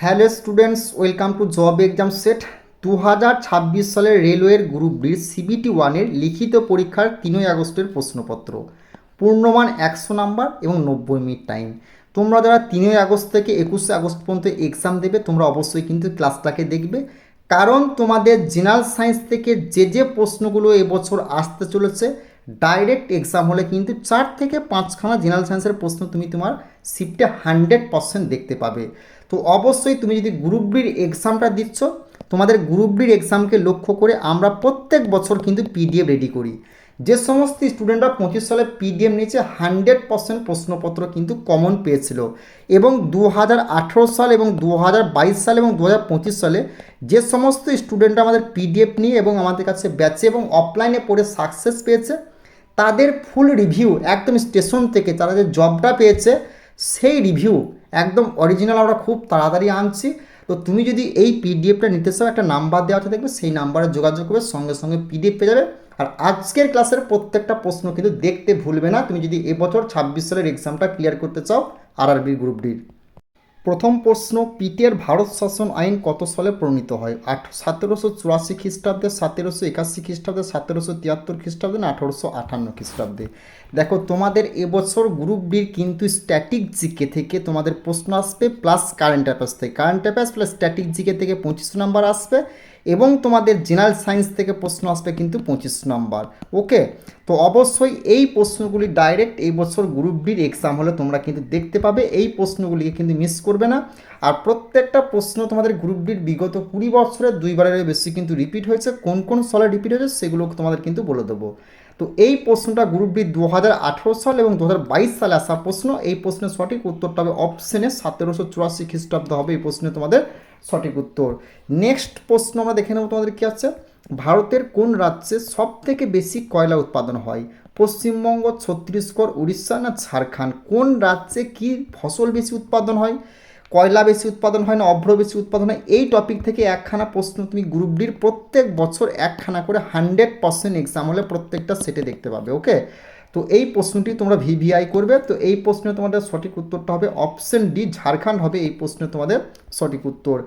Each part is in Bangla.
Hello students, welcome to job exam set 2026 সালের রেলওয়ের গ্রুপ ডির সিবিটি ওয়ানের লিখিত পরীক্ষার 3 আগস্টের প্রশ্নপত্র। পূর্ণমান 100 নাম্বার এবং 90 মিনিট টাইম। তোমরা যারা 3 আগস্ট থেকে 21 আগস্ট পর্যন্ত এক্সাম দেবে তোমরা অবশ্যই কিন্তু ক্লাসটাকে দেখবে, কারণ তোমাদের জেনারেল সায়েন্স থেকে যে প্রশ্নগুলো এবছর আসতে চলেছে ডাইরেক্ট এক্সাম হলে কিন্তু 4 থেকে 5খানা জেনারেল সায়েন্সের প্রশ্ন তুমি তোমার শিফটে 100% দেখতে পাবে। তো অবশ্যই তুমি যদি গ্রুপ ডির এক্সামটা দিচ্ছ, তোমাদের গ্রুপ ডির এক্সামকে লক্ষ্য করে আমরা প্রত্যেক বছর কিন্তু পিডিএফ রেডি করি। যে সমস্ত স্টুডেন্টরা 25 সালে পিডিএফ নিয়েছে 100% প্রশ্নপত্র কিন্তু কমন পেয়েছিল, এবং 2018 সাল এবং 2022 সাল এবং 2025 সালে যে সমস্ত স্টুডেন্টরা আমাদের পিডিএফ নিয়ে এবং আমাদের কাছে ব্যাচে এবং অফলাইনে পড়ে সাকসেস পেয়েছে তাদের ফুল রিভিউ একদম স্টেশন থেকে তারা যে জবটা পেয়েছে সেই রিভিউ একদম অরিজিনাল আমরা খুব তাড়াতাড়ি আনছি। তো তুমি যদি এই পিডিএফটা নিতে চাও, একটা নাম্বার দেওয়া আছে দেখবে, সেই নাম্বারে যোগাযোগ করবে, সঙ্গে সঙ্গে পিডিএফ পেয়ে যাবে। আর আজকের ক্লাসের প্রত্যেকটা প্রশ্ন কিন্তু দেখতে ভুলবে না তুমি যদি এবছর 26 সালের এক্সামটা ক্লিয়ার করতে চাও আরআরবি গ্রুপ ডির। প্রথম প্রশ্ন, পিটের ভারত শাসন আইন কত সালে প্রণীত হয়? 1784 খ্রিস্টাব্দে, 1781 খ্রিস্টাব্দে, 1773 খ্রিস্টাব্দে না 1858 খ্রিস্টাব্দে? দেখো, তোমাদের এবছর গ্রুপ ডির কিন্তু স্ট্যাটিক জিকে থেকে তোমাদের প্রশ্ন আসবে, প্লাস কারেন্ট অ্যাফেয়ার্স থেকে। Current affairs plus static GK থেকে 25 নাম্বার আসবে, এবং তোমাদের জেনারেল সায়েন্স থেকে প্রশ্ন আসবে কিন্তু 25 নাম্বার। ওকে, তো অবশ্যই এই প্রশ্নগুলি ডাইরেক্ট এই বছর গ্রুপ ডির এক্সাম হলে তোমরা কিন্তু দেখতে পাবে, এই প্রশ্নগুলিকে কিন্তু মিস করবে না। আর প্রত্যেকটা প্রশ্ন তোমাদের গ্রুপ ডির বিগত 20 বছরে 2বারের বেশি কিন্তু রিপিট হয়েছে। কোন কোন সালে রিপিট হয়েছে সেগুলো তোমাদের কিন্তু বলে দেবো। তো এই প্রশ্নটা গ্রুপ ডি 2018 সাল এবং 2022 সালে আসা প্রশ্ন। এই প্রশ্নের সঠিক উত্তরটা হবে অপশনে 1784 খ্রিস্টাব্দ হবে এই প্রশ্নে তোমাদের সঠিক উত্তর। নেক্সট প্রশ্ন আমরা দেখে নেব তোমাদের কী আছে। ভারতের কোন রাজ্যে সব থেকে বেশি কয়লা উৎপাদন হয়? পশ্চিমবঙ্গ, ছত্তিশগড়, উড়িষ্যা না ঝাড়খণ্ড? কোন রাজ্যে কি ফসল বেশি উৎপাদন হয়? কয়লা বেশি উৎপাদন হয় না অভ্র বেশি উৎপাদন হয়? এই টপিক থেকে একখানা প্রশ্ন তুমি গ্রুপ ডির প্রত্যেক বছর একখানা করে 100% এক্সাম হলে প্রত্যেকটা সেটে দেখতে পাবে। ওকে, তো এই প্রশ্নটি তোমরা ভিভিআই করবে। তো এই প্রশ্নে তোমাদের সঠিক উত্তরটা হবে অপশন ডি, ঝাড়খণ্ড হবে এই প্রশ্নে তোমাদের সঠিক উত্তর।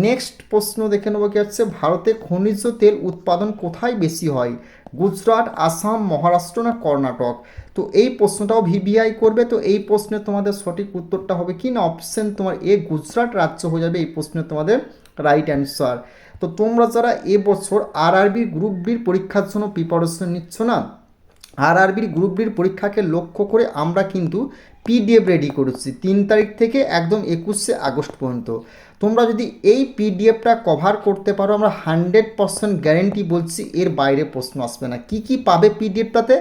নেক্সট প্রশ্ন দেখে নেবো কি হচ্ছে, ভারতে খনিজ তেল উৎপাদন কোথায় বেশি হয়? গুজরাট, আসাম, মহারাষ্ট্র না কর্ণাটক? তো এই প্রশ্নটাও ভিভিআই করবে। তো এই প্রশ্নে তোমাদের সঠিক উত্তরটা হবে কি না অপশন তোমার এ, গুজরাট রাজ্য হয়ে যাবে এই প্রশ্নে তোমাদের রাইট অ্যান্সার। তো তোমরা যারা এবছর আরআরবি গ্রুপ ডির পরীক্ষার জন্য প্রিপারেশন নিচ্ছ না, আরআরবির গ্রুপ ডির পরীক্ষাকে লক্ষ্য করে আমরা কিন্তু পিডিএফ রেডি করেছি 3 তারিখ থেকে একদম 21 আগস্ট পর্যন্ত। তোমরা যদি এই পিডিএফটা কভার করতে পারো, আমরা 100% গ্যারেন্টি বলছি এর বাইরে প্রশ্ন আসবে না। কি কি পাবে পিডিএফটাতে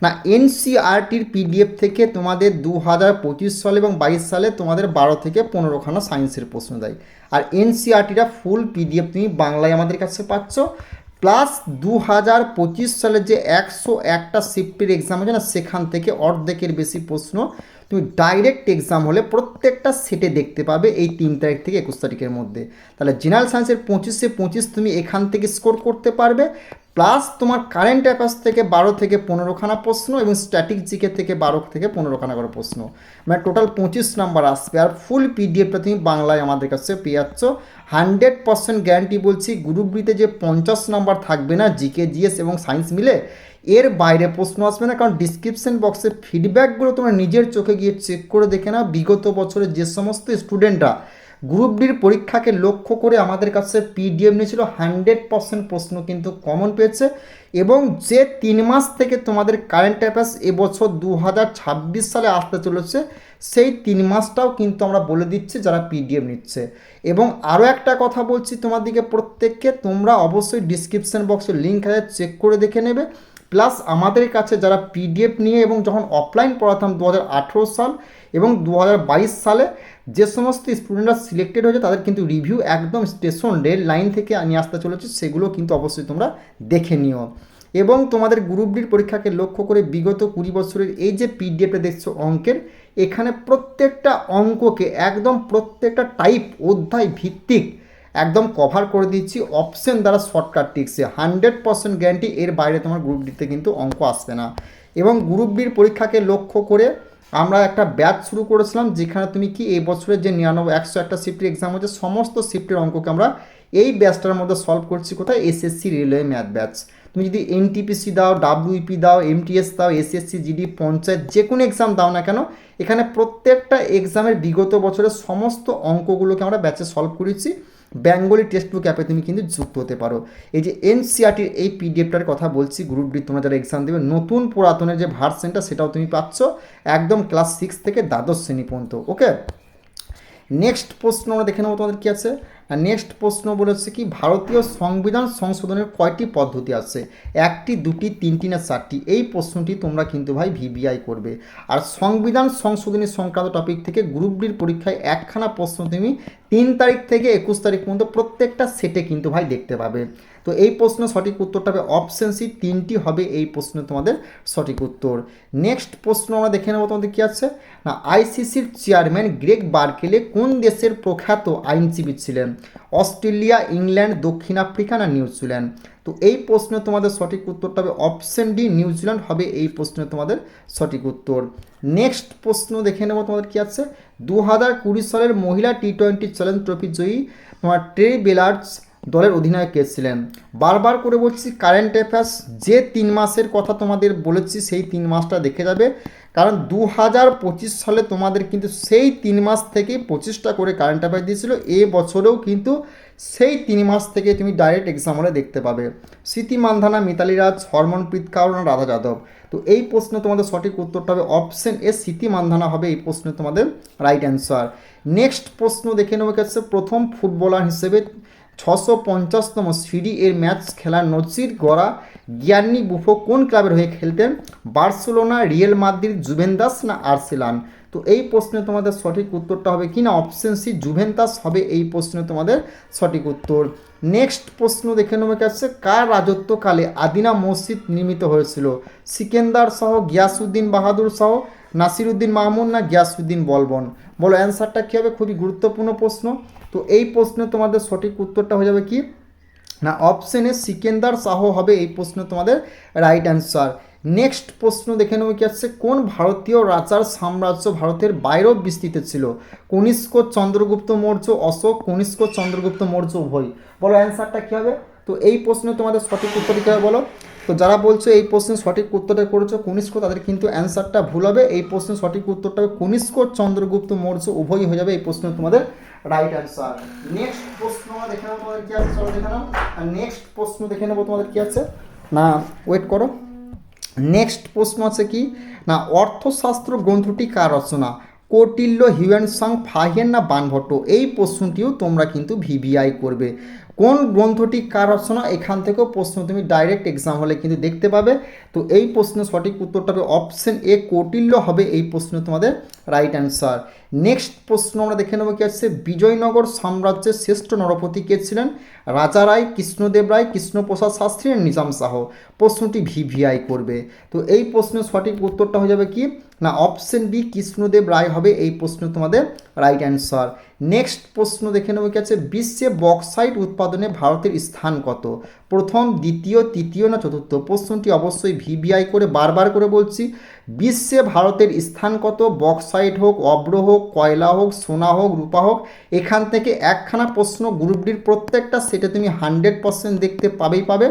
না, এনসিআরটির পিডিএফ থেকে তোমাদের 2025 সালে এবং 22 সালে তোমাদের 12 থেকে 15খানা সায়েন্সের প্রশ্ন দেয়। আর এনসিআরটিটা ফুল পিডিএফ তুমি বাংলায় আমাদের কাছে পাচ্ছ, প্লাস 2025 সালের যে 101টা শিফটের এক্সাম হয়েছে না, সেখান থেকে অর্ধেকের বেশি প্রশ্ন তুমি ডাইরেক্ট এক্সাম হলে প্রত্যেকটা সেটে দেখতে পাবে এই 3 তারিখ থেকে 21 তারিখের মধ্যে। তাহলে জেনারেল সায়েন্সের 25-এ 25 তুমি এখান থেকে স্কোর করতে পারবে, প্লাস তোমার কারেন্ট অ্যাফেয়ার্স থেকে 12 থেকে 15খানা প্রশ্ন এবং স্ট্যাটিক জিকে থেকে 12 থেকে 15খানা করে প্রশ্ন, মানে টোটাল 25 নাম্বার আসবে। আর ফুল পিডিএফটা তুমি বাংলায় আমাদের কাছে পেয়ে যাচ্ছ। 100% গ্যারান্টি বলছি, গ্রুপ ডিতে যে 50 নাম্বার থাকবে না জিকে, জিএস এবং সায়েন্স মিলে, এর বাইরে প্রশ্ন আসবে না। কারণ ডিসক্রিপশন বক্সে ফিডব্যাকগুলো তোমরা নিজের চোখে গিয়ে চেক করে দেখে নাও, বিগত বছরে যে সমস্ত স্টুডেন্টরা গ্রুপ ডির পরীক্ষাকে লক্ষ্য করে আমাদের কাছে পিডিএফ নিয়েছিল 100% প্রশ্ন কিন্তু কমন পেয়েছে। এবং যে 3 মাস থেকে তোমাদের কারেন্ট অ্যাফেয়ার্স এবছর 2026 সালে আসতে চলেছে, সেই 3 মাসটাও কিন্তু আমরা বলে দিচ্ছি যারা পিডিএফ নিচ্ছে। এবং আরও একটা কথা বলছি তোমাদেরকে প্রত্যেককে, তোমরা অবশ্যই ডিসক্রিপশন বক্সে লিঙ্ক আছে চেক করে দেখে নেবে। প্লাস আমাদের কাছে যারা পিডিএফ নিয়ে এবং যখন অফলাইন পড়াতাম 2018 সাল এবং 2022 সালে যে সমস্ত স্টুডেন্টরা সিলেক্টেড হয়েছে তাদের কিন্তু রিভিউ একদম স্টেশন রেল লাইন থেকে নিয়ে আসতে চলেছে, সেগুলো কিন্তু অবশ্যই তোমরা দেখে নিও। এবং তোমাদের গ্রুপ ডির পরীক্ষাকে লক্ষ্য করে বিগত 20 বছরের এই যে পিডিএফটা দেখছো অঙ্কের, এখানে প্রত্যেকটা অঙ্ককে একদম প্রত্যেকটা টাইপ অধ্যায় ভিত্তিক একদম কভার করে দিচ্ছি অপশন দ্বারা শর্টকাট টিক্সে। 100% গ্যারান্টি এর বাইরে তোমার গ্রুপ ডিতে কিন্তু অঙ্ক আসবে না। এবং গ্রুপ ডির পরীক্ষাকে লক্ষ্য করে আমরা একটা ব্যাচ শুরু করেছিলাম, যেখানে তুমি কি এই বছরের যে 101টা শিফটের এক্সাম হচ্ছে সমস্ত শিফটের অঙ্ককে আমরা এই ব্যাচটার মধ্যে সলভ করছি। কোথায়? SSC railway math batch. তুমি যদি এনটিপিসি দাও, ডাব্লিউপি দাও, এমটিএস দাও, এসএসসি জিডি, পঞ্চায়েত, যে কোনো এক্সাম দাও না কেন, এখানে প্রত্যেকটা এক্সামের বিগত বছরের সমস্ত অঙ্কগুলোকে আমরা ব্যাচে সলভ করেছি। বেঙ্গলি টেক্সট বুক অ্যাপে তুমি কিন্তু যুক্ত হতে পারো। এই যে এনসিআরটির এই পিডিএফটার কথা বলছি, গ্রুপ ডি তোমরা যারা এক্সাম দেবে, নতুন পুরাতনের যে ভার্সনটা সেটাও তুমি পাচ্ছ একদম ক্লাস 6 থেকে দ্বাদশ শ্রেণী পর্যন্ত। ওকে, নেক্সট প্রশ্ন আমরা দেখে নেবো তোমাদের কী আছে। নেক্সট প্রশ্ন বলেছে কি, ভারতীয় সংবিধান সংশোধনের কয়টি পদ্ধতি আছে? 1টি, 2টি, 3টি না 4টি? এই প্রশ্নটি তোমরা কিন্তু ভাই ভিভিআই করবে। আর সংবিধান সংশোধনী সংক্রান্ত টপিক থেকে গ্রুপ ডির পরীক্ষায় একখানা প্রশ্ন তুমি 3 তারিখ থেকে 21 তারিখ পর্যন্ত প্রত্যেকটা সেটে কিন্তু ভাই দেখতে পাবে। তো এই প্রশ্ন সঠিক উত্তরটা হবে অপশন সি, 3টি হবে এই প্রশ্ন তোমাদের সঠিক উত্তর। নেক্সট প্রশ্ন আমরা দেখে নেবো তোমাদের কী আছে না, আইসিসির চেয়ারম্যান গ্রেগ বার্কেলে কোন দেশের প্রখ্যাত আইনজীবী ছিলেন? অস্ট্রেলিয়া, ইংল্যান্ড, দক্ষিণ আফ্রিকা না নিউজিল্যান্ড? তো এই প্রশ্নে তোমাদের সঠিক উত্তরটা হবে অপশন ডি, নিউজিল্যান্ড হবে এই প্রশ্নে তোমাদের সঠিক উত্তর। নেক্সট প্রশ্ন দেখে নেবো তোমাদের কী আছে। 2020 সালের মহিলা টি20 চ্যালেঞ্জ ট্রফি জয়ী তোমার ট্রে বেলার্স দলের অধিনায়ক কে ছিলেন? বারবার করে বলছি, কারেন্ট অ্যাফেয়ার্স যে 3 মাসের কথা তোমাদের বলেছি সেই 3 মাসটা দেখে যাবে, কারণ 2025 সালে তোমাদের কিন্তু সেই 3 মাস থেকে 25টা করে কারেন্ট অ্যাফেয়ার্স দিয়েছিল। এ বছরেও কিন্তু সেই 3 মাস থেকে তুমি ডাইরেক্ট এক্সাম হলে দেখতে পাবে। স্মৃতি মান্ধানা, মিতালি রাজ, হরমনপ্রীত কাউর না রাধা যাদব? তো এই প্রশ্নে তোমাদের সঠিক উত্তরটা হবে অপশন এ, স্মৃতি মান্ধানা হবে এই প্রশ্নে তোমাদের রাইট অ্যান্সার। নেক্সট প্রশ্ন দেখে নেবো কাছে, প্রথম ফুটবলার হিসেবে 650তম সিডি এর ম্যাচ খেলার নজির গড়া গিয়ান্নি বুফো কোন ক্লাবের হয়ে খেলতেন? বার্সেলোনা, রিয়েল মাদ্রিদ, জুভেন্টাস না আর্সেনাল? তো এই প্রশ্নে তোমাদের সঠিক উত্তরটা হবে কি না অপশন সি, জুভেন্টাস হবে এই প্রশ্নে তোমাদের সঠিক উত্তর। নেক্সট প্রশ্ন দেখে নেবে কাছে, কার রাজত্বকালে আদিনা মসজিদ নির্মিত হয়েছিল? সিকেন্দার শাহ, গিয়াসউদ্দিন বাহাদুর শাহ, নাসিরুদ্দিন মামুন না গিয়াসউদ্দিন বলবন? বলো অ্যান্সারটা কী হবে? খুবই গুরুত্বপূর্ণ প্রশ্ন। তো এই প্রশ্নে তোমাদের সঠিক উত্তরটা হয়ে যাবে কি না অপশন এ, সিকেন্দার শাহ হবে এই প্রশ্নে তোমাদের রাইট অ্যান্সার। নেক্সট প্রশ্ন দেখে নেব কি আছে, কোন ভারতীয় রাজার সাম্রাজ্য ভারতের বাইরেও বিস্তৃত ছিল? কনিষ্ক, চন্দ্রগুপ্ত মৌর্য, অশোক, কনিষ্ক, চন্দ্রগুপ্ত মৌর্য উভয়? বলো অ্যান্সারটা কী হবে? তো এই প্রশ্নে তোমাদের সঠিক উত্তর কী হবে বলো? তো যারা বলছো এই প্রশ্নের সঠিক উত্তরটা করেছো কনিষ্ক, তাদের কিন্তু অ্যান্সারটা ভুল হবে। এই প্রশ্নের সঠিক উত্তরটা হবে কনিষ্ক, চন্দ্রগুপ্ত মৌর্য উভয়ই হয়ে যাবে এই প্রশ্ন তোমাদের রাইট অ্যান্সার। নেক্সট প্রশ্ন দেখে নেবো তোমাদের কী আছে, চলো দেখে নাও। আর নেক্সট প্রশ্ন দেখে নেবো তোমাদের কী আছে না, ওয়েট করো। নেক্সট প্রশ্ন আছে কি না, অর্থশাস্ত্র গ্রন্থটি কার রচনা? কৌটিল্য, হিউয়েন সাং, ফাহিয়েন না বানভট্ট? এই প্রশ্নটিও তোমরা কিন্তু ভিভিআই করবে। কোন গ্রন্থটি কার রচনা, এখান থেকেও প্রশ্ন তুমি ডাইরেক্ট এক্সাম হলে কিন্তু দেখতে পাবে। তো এই প্রশ্নের সঠিক উত্তরটা হবে অপশন এ, কৌটিল্য হবে এই প্রশ্ন তোমাদের রাইট অ্যান্সার। নেক্সট প্রশ্ন আমরা দেখে নেবো কি আছে, বিজয়নগর সাম্রাজ্যের শ্রেষ্ঠ নরপতি কে ছিলেন? রাজা রায়, কৃষ্ণদেব রায়, কৃষ্ণপ্রসাদ শাস্ত্রী, নিজাম শাহ? প্রশ্নটি ভিভিআই করবে। তো এই প্রশ্নের সঠিক উত্তরটা হয়ে যাবে কি না অপশন বি, কৃষ্ণদেব রায় হবে এই প্রশ্ন তোমাদের রাইট অ্যান্সার। নেক্সট প্রশ্ন দেখে নেবো কি আছে, বিশ্বে বক্সাইট উৎপাদনে ভারতের স্থান কত? প্রথম, দ্বিতীয়, তৃতীয় না চতুর্থ? প্রশ্নটি অবশ্যই ভিভিআই করে, বারবার করে বলছি, বিশ্বে ভারতের স্থান কত? বক্সাইট হোক, অব্র হোক, কয়লা হোক, সোনা হোক, রূপা হোক, এখান থেকে একখানা প্রশ্ন গ্রুপ ডির প্রত্যেকটা সেটে তুমি 100% দেখতে পাবেই পাবে।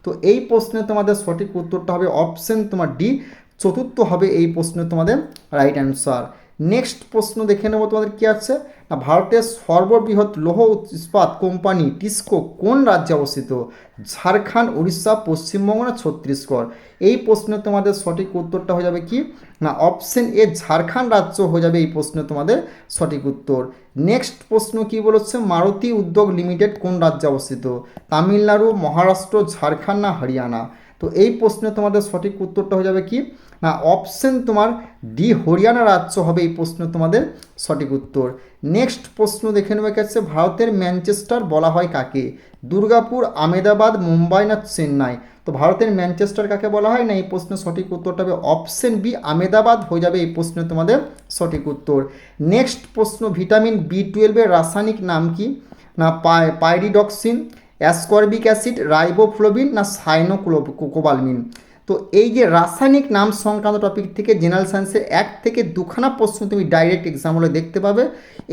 তো এই প্রশ্নে তোমাদের সঠিক উত্তরটা হবে অপশন তোমার ডি, চতুর্থ হবে এই প্রশ্নে তোমাদের রাইট অ্যান্সার। নেক্সট প্রশ্ন দেখে নেবো তোমাদের কী আছে না, ভারতের সর্ববৃহৎ লৌহ ইস্পাত কোম্পানি টিসকো কোন রাজ্যে অবস্থিত? ঝাড়খণ্ড, উড়িষ্যা, পশ্চিমবঙ্গ না ছত্তিশগড়? এই প্রশ্নে তোমাদের সঠিক উত্তরটা হয়ে যাবে কি না অপশন এ, ঝাড়খণ্ড রাজ্য হয়ে যাবে এই প্রশ্নে তোমাদের সঠিক উত্তর। নেক্সট প্রশ্ন কি বলেছে, মারুতি উদ্যোগ লিমিটেড কোন রাজ্যে অবস্থিত? তামিলনাড়ু, মহারাষ্ট্র, ঝাড়খণ্ড না হরিয়ানা? তো এই প্রশ্নে তোমাদের সঠিক উত্তরটা হয়ে যাবে কি না অপশন তোমার ডি, হরিয়ানা রাজ্য হবে এই প্রশ্ন তোমাদের সঠিক উত্তর। নেক্সট প্রশ্ন দেখে নেবে কাছে, ভারতের ম্যানচেস্টার বলা হয় কাকে? দুর্গাপুর, আমেদাবাদ, মুম্বাই না চেন্নাই? তো ভারতের ম্যানচেস্টার কাকে বলা হয় না এই প্রশ্নের সঠিক উত্তরটা হবে অপশন বি, আমেদাবাদ হয়ে যাবে এই প্রশ্নে তোমাদের সঠিক উত্তর। নেক্সট প্রশ্ন, ভিটামিন B12 রাসায়নিক নাম কি? না পাইরিডক্সিন, অ্যাসকর্বিক অ্যাসিড, রাইবোফ্লোবিন না সাইনোকোবালামিন? তো তো এই যে রাসায়নিক নাম সংক্রান্ত টপিক থেকে জেনারেল সায়েন্সের 1 থেকে 2খানা প্রশ্ন তুমি ডাইরেক্ট এক্সাম হলে দেখতে পাবে।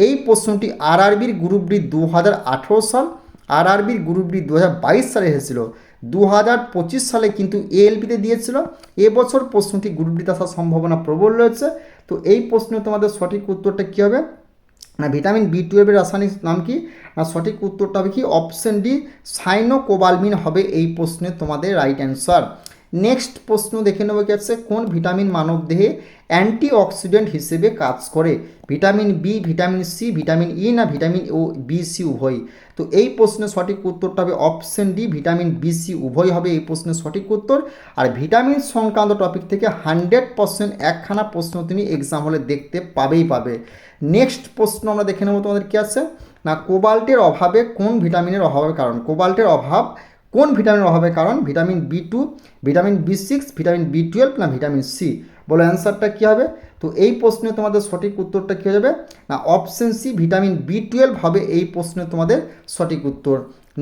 এই প্রশ্নটি আরআরবির গ্রুপ ডি 2018 সাল, আরআরবির গ্রুপ ডি 2022 সালে এসেছিল, 2025 সালে কিন্তু এএলপিতে দিয়েছিল। এবছর প্রশ্নটি গ্রুপ ডিতে আসার সম্ভাবনা প্রবল রয়েছে। তো এই প্রশ্নে তোমাদের সঠিক উত্তরটা কী হবে না ভিটামিন বি12 এর রাসায়নিক নাম কি না সঠিক উত্তরটা হবে কি অপশন ডি সাইনোকোবালমিন হবে এই প্রশ্নে তোমাদের রাইট অ্যান্সার। নেক্সট প্রশ্ন দেখে নেবো কি আছে, কোন ভিটামিন মানবদেহে অ্যান্টিঅক্সিডেন্ট হিসেবে কাজ করে? Vitamin B, vitamin C, vitamin E না ভিটামিন ও বি সি উভয়? তো এই প্রশ্নের সঠিক উত্তরটা হবে option D vitamin B C উভয় হবে এই প্রশ্নের সঠিক উত্তর। আর ভিটামিন সংক্রান্ত টপিক থেকে 100% একখানা প্রশ্ন তুমি এক্সাম হলে দেখতে পাবে। নেক্সট প্রশ্ন আমরা দেখে নেবো তোমাদের কি আছে না কোবাল্টের অভাবে কোন ভিটামিনের অভাবের কারণ? কোবাল্টের অভাব কোন ভিটামিনের অভাবের কারণ? ভিটামিন বি2, ভিটামিন বি6, ভিটামিন বি12 না ভিটামিন সি? বলো অ্যান্সারটা কী হবে? তো এই প্রশ্নে তোমাদের সঠিক উত্তরটা কী হয়ে যাবে না অপশন সি ভিটামিন বি12 হবে এই প্রশ্নে তোমাদের সঠিক উত্তর।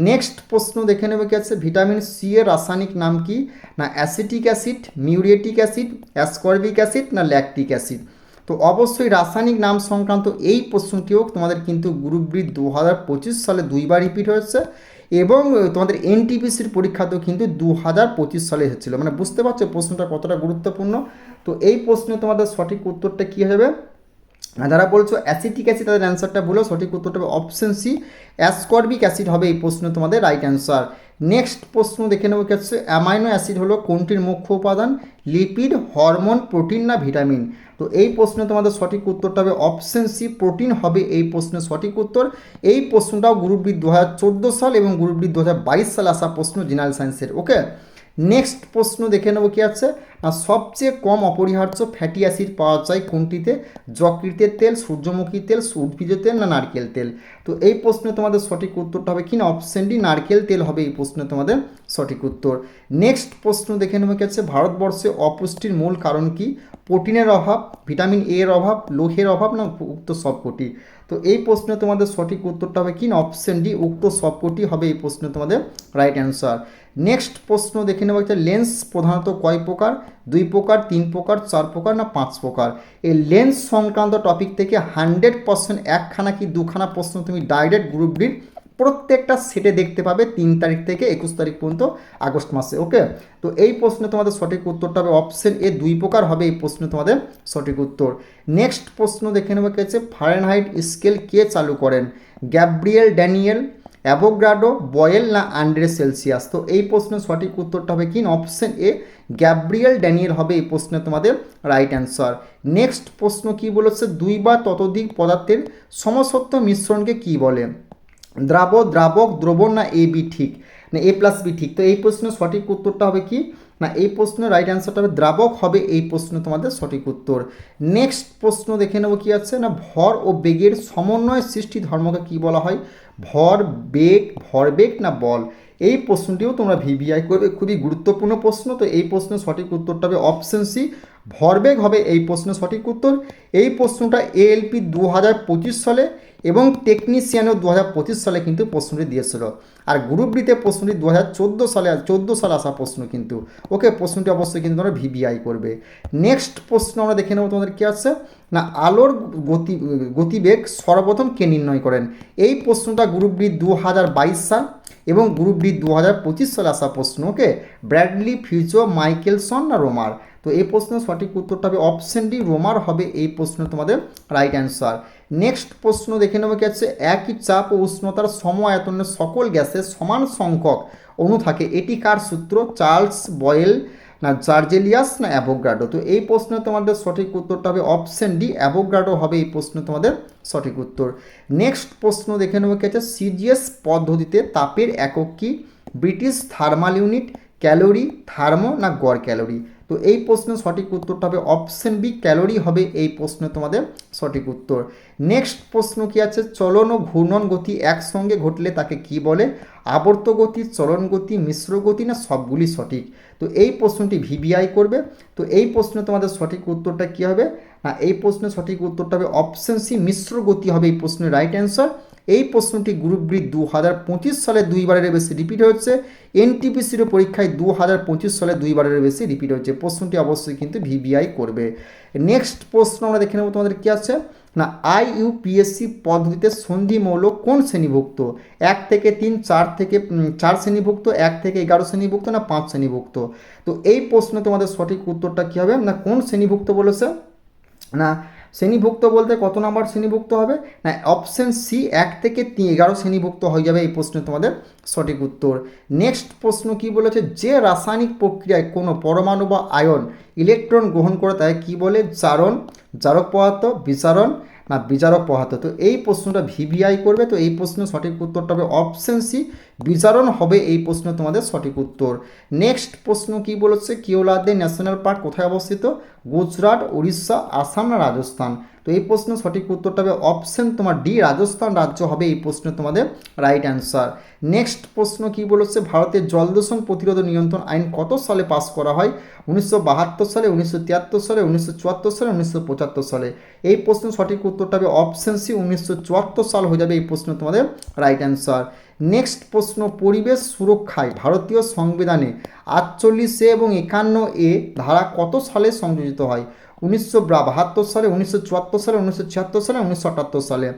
নেক্সট প্রশ্ন দেখে নেবে কি আছে, ভিটামিন সি এর রাসায়নিক নাম কি না acetic acid, muriatic acid, ascorbic acid না ল্যাকটিক অ্যাসিড? তো অবশ্যই রাসায়নিক নাম সংক্রান্ত এই প্রশ্নটিও তোমাদের কিন্তু গ্রুপ ডি 2025 সালে 2বার রিপিট হয়েছে এবং তোমাদের এনটিপিসির পরীক্ষাতেও কিন্তু 2025 সালে এসেছিলো। মানে বুঝতে পারছো প্রশ্নটা কতটা গুরুত্বপূর্ণ। তো এই প্রশ্নে তোমাদের সঠিক উত্তরটা কী হবে? যারা বলছো অ্যাসিটিক অ্যাসিড তাদের অ্যান্সারটা বলো, সঠিক উত্তরটা হবে অপশন সি অ্যাসকর্বিক অ্যাসিড হবে এই প্রশ্নে তোমাদের রাইট অ্যান্সার। নেক্সট প্রশ্ন দেখে নেবো কি হচ্ছে, অ্যামাইনো অ্যাসিড হলো কোনটির মুখ্য উপাদান? লিপিড, হরমোন, প্রোটিন না ভিটামিন? তো এই প্রশ্নে তোমাদের সঠিক উত্তরটা হবে অপশন সি প্রোটিন হবে এই প্রশ্নের সঠিক উত্তর। এই প্রশ্নটাও গ্রুপ ডি 2014 সাল এবং গ্রুপ ডি 2022 সালে আসা প্রশ্ন জেনারেল সায়েন্সের। ওকে, নেক্সট প্রশ্ন দেখে নেবো কি আছে না সবচেয়ে কম অপরিহার্য ফ্যাটি অ্যাসিড পাওয়া যায় কোনটিতে? যকৃতের তেল, সূর্যমুখী তেল, উদ্ভিজ তেল না নারকেল তেল? তো এই প্রশ্নে তোমাদের সঠিক উত্তরটা হবে কি না অপশন ডি নারকেল তেল হবে এই প্রশ্নে তোমাদের সঠিক উত্তর। নেক্সট প্রশ্ন দেখে নেবো কি আছে, ভারতবর্ষে অপুষ্টির মূল কারণ কি? প্রোটিনের অভাব, ভিটামিন এ এর অভাব, লোহের অভাব না উক্ত সবকটি? তো এই প্রশ্নে তোমাদের সঠিক উত্তরটা হবে কি না অপশন ডি উক্ত সবকটি হবে এই প্রশ্নে তোমাদের রাইট অ্যান্সার। নেক্সট প্রশ্ন দেখে নেওয়া হচ্ছে, লেন্স প্রধানত কয় প্রকার? 2 প্রকার, 3 প্রকার, 4 প্রকার না 5 প্রকার? এই লেন্স সংক্রান্ত টপিক থেকে 100% একখানা কি 2খানা প্রশ্ন তুমি ডাইরেক্ট গ্রুপ ডির প্রত্যেকটা সেটে দেখতে পাবে 3 তারিখ থেকে 21 তারিখ পর্যন্ত আগস্ট মাসে। ওকে, তো এই প্রশ্নে তোমাদের সঠিক উত্তরটা হবে অপশন এ 2 প্রকার হবে এই প্রশ্নে তোমাদের সঠিক উত্তর। নেক্সট প্রশ্ন দেখে নেওয়া হচ্ছে, ফারেনহাইট স্কেল কে চালু করেন? গ্যাব্রিয়েল ড্যানিয়েল, অ্যাভোগাড্রো, বয়েল না আন্দ্রে সেলসিয়াস? তো এই প্রশ্নের সঠিক উত্তরটা হবে কি অপশন এ গ্যাব্রিয়েল ড্যানিয়েল হবে এই প্রশ্নে তোমাদের রাইট অ্যান্সার। নেক্সট প্রশ্ন কি বলেছে, 2 বা ততোধিক পদার্থের সমসত্ব মিশ্রণকে কি বলে? দ্রাবক, দ্রবণ না এ বি ঠিক না এ প্লাস বি ঠিক? তো এই প্রশ্নের সঠিক উত্তরটা হবে কি না এই প্রশ্নের রাইট অ্যান্সারটা হবে দ্রাবক হবে এই প্রশ্ন তোমাদের সঠিক উত্তর। নেক্সট প্রশ্ন দেখে নেবো কি আছে না ভর ও বেগের সমন্বয় সৃষ্টি ধর্মকে কি বলা হয়? ভরবেগ না বল? এই প্রশ্নটিও তোমরা ভিভিআই করবে, খুবই গুরুত্বপূর্ণ প্রশ্ন। তো এই প্রশ্নের সঠিক উত্তরটা হবে অপশন সি ভরবেগ হবে এই প্রশ্নের সঠিক উত্তর। এই প্রশ্নটা এএলপি 2025 সালে এবং টেকনিশিয়ানও 2025 সালে কিন্তু প্রশ্নটি দিয়েছিল। আর গ্রুপ ডিতে প্রশ্নটি 2014 সালে আসা প্রশ্ন কিন্তু। ওকে, প্রশ্নটি অবশ্যই কিন্তু তোমরা ভিভিআই করবে। নেক্সট প্রশ্ন আমরা দেখে নেবো তোমাদের কী আছে না আলোর গতিবেগ সর্বপ্রথম কে নির্ণয় করেন? এই প্রশ্নটা গ্রুপ ডি 2022 সাল এবং গ্রুপ ডি 2025 সালে আসা প্রশ্ন। ওকে, ব্র্যাডলি, ফিউজো, মাইকেলসন না রোমার? তো এই প্রশ্নের সঠিক উত্তরটা হবে অপশন ডি রোমার হবে এই প্রশ্ন তোমাদের রাইট অ্যান্সার। নেক্সট প্রশ্ন দেখে নেবো কি আছে, একই চাপ ও উষ্ণতার সম আয়তনের সকল গ্যাসের সমান সংখ্যক অণু থাকে, এটি কার সূত্র? চার্লস বয়েল না জার্জেলিয়াস না অ্যাভোগাড্রো? তো এই প্রশ্নে তোমাদের সঠিক উত্তরটা হবে অপশন ডি অ্যাভোগাড্রো হবে এই প্রশ্ন তোমাদের সঠিক উত্তর। নেক্সট প্রশ্ন দেখে নেবো কি আছে, সিজিএস পদ্ধতিতে তাপের একক কি? British thermal unit, calorie, thermo না গড় ক্যালোরি? তো এই প্রশ্নের সঠিক উত্তরটা হবে অপশন বি ক্যালোরি হবে এই প্রশ্নে তোমাদের সঠিক উত্তর। নেক্সট প্রশ্ন কি আছে, চলন ও ঘূর্ণন গতি একসঙ্গে ঘটলে তাকে কি বলে? আবর্ত গতি, চলন গতি, মিশ্র গতি না সবগুলি সঠিক? তো এই প্রশ্নটি ভিভিআই করবে। তো এই প্রশ্নে তোমাদের সঠিক উত্তরটা কী হবে না এই প্রশ্নের সঠিক উত্তরটা হবে অপশন সি মিশ্র গতি হবে এই প্রশ্নের রাইট অ্যান্সার। এই প্রশ্নটি গ্রুপ বি 2025 সালে দুইবারের বেশি রিপিট হয়েছে। এনটিপিসিরও পরীক্ষায় 2025 সালে দুইবারের বেশি রিপিট হয়েছে। প্রশ্নটি অবশ্যই কিন্তু ভিভিআই করবে। নেক্সট প্রশ্ন আমরা দেখে নেব তোমাদের কী আছে না, আইইউপিএসসি পদ্ধতিতে সন্ধিমৌল কোন শ্রেণীভুক্ত? 1 থেকে 3, 4 থেকে 4 শ্রেণীভুক্ত, 1 থেকে 11 শ্রেণীভুক্ত না 5 শ্রেণীভুক্ত? তো এই প্রশ্নে তোমাদের সঠিক উত্তরটা কী হবে না, কোন শ্রেণীভুক্ত বলেছে না, শ্রেণীভুক্ত বলতে কত নাম্বার শ্রেণীভুক্ত হবে না, অপশন সি 1 থেকে 11 শ্রেণীভুক্ত হয়ে যাবে এই প্রশ্নে তোমাদের সঠিক উত্তর। নেক্সট প্রশ্ন কি বলেছে, যে রাসায়নিক প্রক্রিয়ায় কোনো পরমাণু বা আয়ন ইলেকট্রন গ্রহণ করে তাই কি বলে? জারণ, জারক পদার্থ, বিজারণ না বিজারক পদার্থ? তো এই প্রশ্নটা ভিভিআই করবে। তো এই প্রশ্নের সঠিক উত্তরটা হবে অপশন সি, বিজারণ হবে এই প্রশ্ন তোমাদের সঠিক উত্তর। নেক্সট প্রশ্ন কি বলেছে, কেওলাদে ন্যাশনাল পার্ক কোথায় অবস্থিত? গুজরাট, উড়িষ্যা, আসাম না রাজস্থান? তো এই প্রশ্নের সঠিক উত্তরটা হবে অপশন তোমার ডি, রাজস্থান রাজ্য হবে এই প্রশ্ন তোমাদের রাইট অ্যান্সার। নেক্সট প্রশ্ন কি বলেছে, ভারতের জল দূষণ প্রতিরোধ নিয়ন্ত্রণ আইন কত সালে পাস করা হয়? 1972 সালে, 1973 সালে, 1974 সালে, 1975 সালে? এই প্রশ্নের সঠিক উত্তরটা হবে অপশন সি, 1974 সাল হয়ে যাবে এই প্রশ্ন তোমাদের রাইট অ্যান্সার। নেক্সট প্রশ্ন, পরিবেশ সুরক্ষায় ভারতীয় সংবিধানে 48A এবং 51A ধারা কত সালে সংযোজিত হয়? 1972 সালে, 1974 সালে, 1976 সালে, 1978 সালে?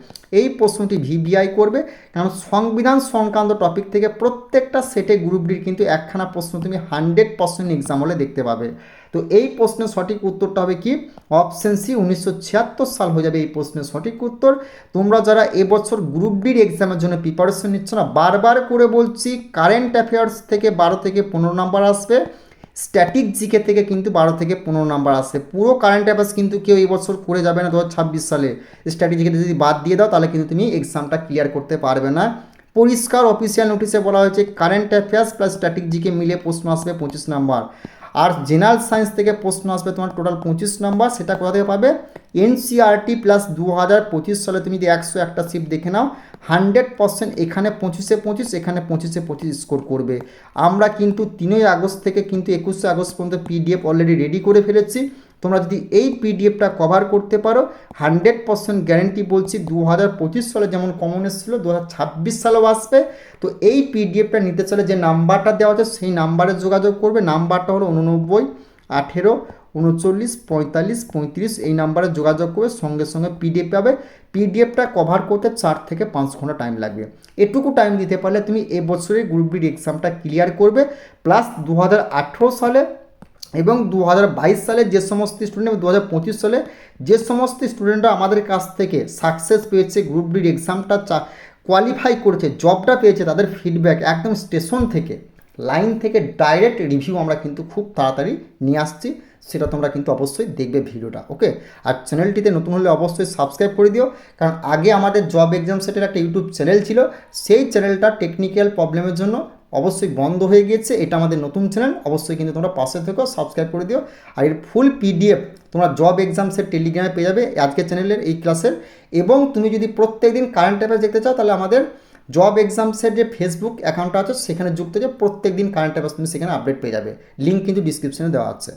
এই প্রশ্নটি ভিভিআই করবে, কারণ সংবিধান সংক্রান্ত টপিক থেকে প্রত্যেকটা সেটে গ্রুপ ডির কিন্তু একখানা প্রশ্ন তুমি 100% এক্সাম হলে দেখতে পাবে। তো এই প্রশ্নের সঠিক উত্তরটা হবে কি? অপশন সি, 1976 সাল হয়ে যাবে এই প্রশ্নের সঠিক উত্তর। তোমরা যারা এবছর গ্রুপ ডির এক্সামের জন্য প্রিপারেশন নিচ্ছ না, বারবার করে বলছি, কারেন্ট অ্যাফেয়ার্স থেকে 12 থেকে 15 নাম্বার আসবে, স্ট্যাটিক জিকে থেকে কিন্তু 12 থেকে 15 নাম্বার আসে। পুরো কারেন্ট অ্যাফেয়ার্স কিন্তু কেউ এই বছর করে যাবে না 2026 সালে। স্ট্যাটিক জিকে যদি বাদ দিয়ে দাও তাহলে কিন্তু তুমি এক্সামটা ক্লিয়ার করতে পারবে না। পরিষ্কার অফিসিয়াল নোটিশে বলা হয়েছে current affairs plus static GK মিলে প্রশ্ন আসবে 25 নাম্বার। আর জেনারেল সায়েন্স থেকে প্রশ্ন আসবে তোমার টোটাল 25 নাম্বার। সেটা কোথা থেকে পাবে? এনসিআরটি প্লাস 2025 সালে তুমি যদি 101টা শিফট দেখে নাও, 100% এখানে 25-এ 25, এখানে 25-এ 25 স্কোর করবে। আমরা কিন্তু 3 আগস্ট থেকে কিন্তু 21 আগস্ট পর্যন্ত পিডিএফ অলরেডি রেডি করে ফেলেছি। তোমরা যদি এই পিডিএফটা কভার করতে পারো, 100% গ্যারেন্টি বলছি 2025 সালে যেমন কমন এসেছিল 2026 সালেও আসবে। তো এই পিডিএফটা নিতে চাইলে যে নাম্বারটা দেওয়া আছে সেই নাম্বারে যোগাযোগ করবে। নাম্বারটা হলো 89 18 39 45 35। এই নাম্বারে যোগাযোগ করবে, সঙ্গে সঙ্গে পিডিএফ পাবে। পিডিএফটা কভার করতে 4 থেকে 5 ঘন্টা টাইম লাগবে। এটুকু টাইম দিতে পারলে তুমি এবছরের গ্রুপ বির এক্সামটা ক্লিয়ার করবে। প্লাস 2018 সালে এবং 2022 সালে যে সমস্ত স্টুডেন্ট এবং 2025 সালে যে সমস্ত স্টুডেন্টরা আমাদের কাছ থেকে সাকসেস পেয়েছে, গ্রুপ ডির এক্সামটা কোয়ালিফাই করেছে, জবটা পেয়েছে, তাদের ফিডব্যাক একদম স্টেশন থেকে, লাইন থেকে ডাইরেক্ট রিভিউ আমরা কিন্তু খুব তাড়াতাড়ি নিয়ে আসছি। সেটা তোমরা কিন্তু অবশ্যই দেখবে ভিডিওটা, ওকে? আর চ্যানেলটিতে নতুন হলে অবশ্যই সাবস্ক্রাইব করে দিও, কারণ আগে আমাদের জব এক্সাম সেটের একটা ইউটিউব চ্যানেল ছিল, সেই চ্যানেলটা টেকনিক্যাল প্রবলেমের জন্য অবশ্যই বন্ধ হয়ে গিয়েছে। এটা আমাদের নতুন চ্যানেল, অবশ্যই কিন্তু তোমরা পাশে থেকো, সাবস্ক্রাইব করে দিও। আর এর ফুল পিডিএফ তোমরা জব এক্সামসের টেলিগ্রামে পেয়ে যাবে আজকের চ্যানেলের এই ক্লাসের। এবং তুমি যদি প্রত্যেক দিন কারেন্ট অ্যাফেয়ার্স দেখতে চাও তাহলে আমাদের জব এক্সামসের যে ফেসবুক অ্যাকাউন্টটা আছে সেখানে যুক্ত হয়ে প্রত্যেক দিন কারেন্ট অ্যাফেয়ার্স তুমি সেখানে আপডেট পেয়ে যাবে। লিঙ্ক কিন্তু ডিসক্রিপশনে দেওয়া আছে।